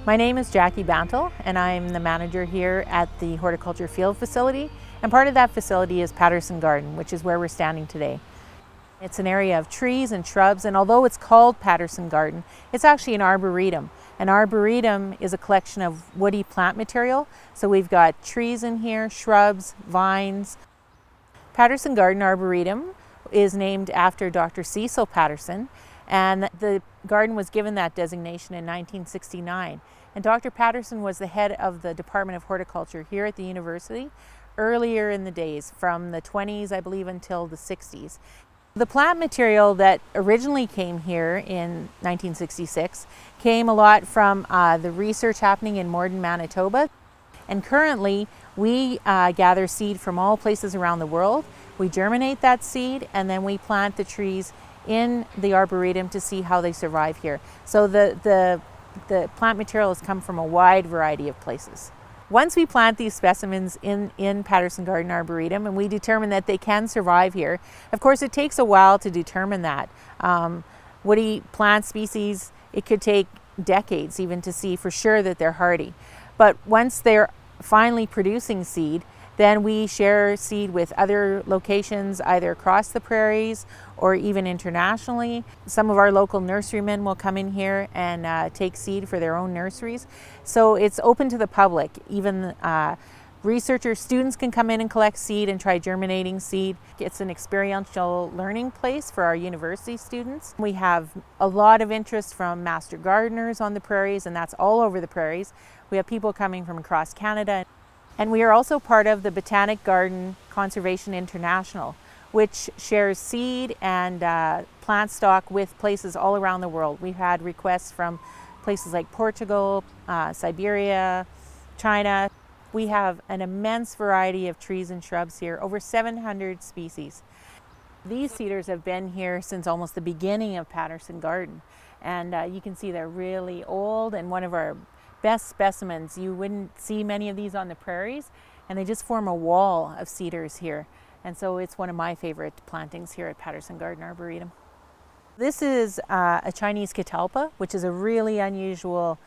My name is Jackie Bantle, and I'm the manager here at the Horticulture Field Facility. And part of that facility is Patterson Garden, which is where we're standing today. It's an area of trees and shrubs, and although it's called Patterson Garden, it's actually an arboretum. An arboretum is a collection of woody plant material. So we've got trees in here, shrubs, vines. Patterson Garden Arboretum is named after Dr. Cecil Patterson, and the garden was given that designation in 1969. And Dr. Patterson was the head of the Department of Horticulture here at the university earlier in the days, from the 20s, I believe, until the 60s. The plant material that originally came here in 1966 came a lot from the research happening in Morden, Manitoba. And currently, we gather seed from all places around the world. We germinate that seed, and then we plant the trees in the arboretum to see how they survive here. So the plant material has come from a wide variety of places. Once we plant these specimens in Patterson Garden Arboretum and we determine that they can survive here, of course it takes a while to determine that. Woody plant species, it could take decades even to see for sure that they're hardy. But once they're finally producing seed, then we share seed with other locations, either across the prairies or even internationally. Some of our local nurserymen will come in here and take seed for their own nurseries. So it's open to the public. Even researchers, students can come in and collect seed and try germinating seed. It's an experiential learning place for our university students. We have a lot of interest from master gardeners on the prairies, and that's all over the prairies. We have people coming from across Canada. And we are also part of the Botanic Garden Conservation International, which shares seed and plant stock with places all around the world. We've had requests from places like Portugal, Siberia, China. We have an immense variety of trees and shrubs here, over 700 species. These cedars have been here since almost the beginning of Patterson Garden. And you can see they're really old, and one of our best specimens. You wouldn't see many of these on the prairies, and they just form a wall of cedars here. And so it's one of my favorite plantings here at Patterson Garden Arboretum. This is a Chinese catalpa, which is a really unusual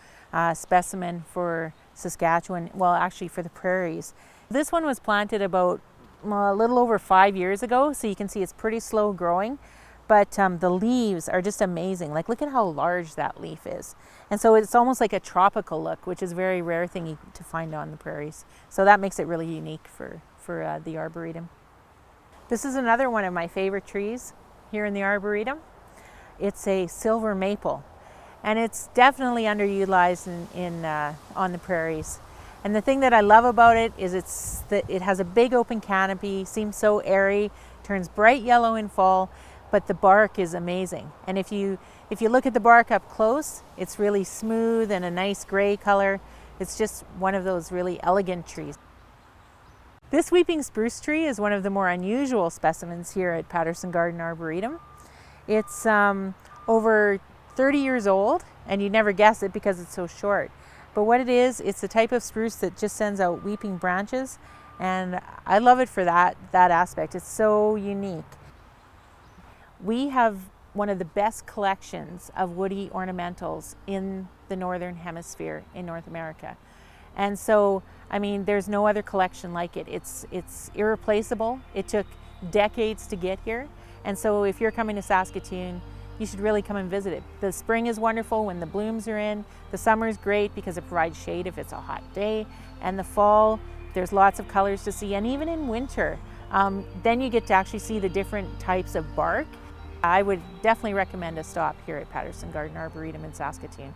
specimen for Saskatchewan, well, actually for the prairies. This one was planted about a little over 5 years ago, so you can see it's pretty slow growing. But the leaves are just amazing. Like, look at how large that leaf is. And so it's almost like a tropical look, which is a very rare thing to find on the prairies. So that makes it really unique for the Arboretum. This is another one of my favorite trees here in the Arboretum. It's a silver maple, and it's definitely underutilized on the prairies. And the thing that I love about it is it has a big open canopy, seems so airy, turns bright yellow in fall, but the bark is amazing. And if you look at the bark up close, it's really smooth and a nice gray color. It's just one of those really elegant trees. This weeping spruce tree is one of the more unusual specimens here at Patterson Garden Arboretum. It's over 30 years old, and you'd never guess it because it's so short. But what it is, it's the type of spruce that just sends out weeping branches, and I love it for that aspect. It's so unique. We have one of the best collections of woody ornamentals in the Northern Hemisphere in North America. And so, I mean, there's no other collection like it. It's irreplaceable. It took decades to get here. And so if you're coming to Saskatoon, you should really come and visit it. The spring is wonderful when the blooms are in. The summer is great because it provides shade if it's a hot day. And the fall, there's lots of colors to see. And even in winter, then you get to actually see the different types of bark. I would definitely recommend a stop here at Patterson Garden Arboretum in Saskatoon.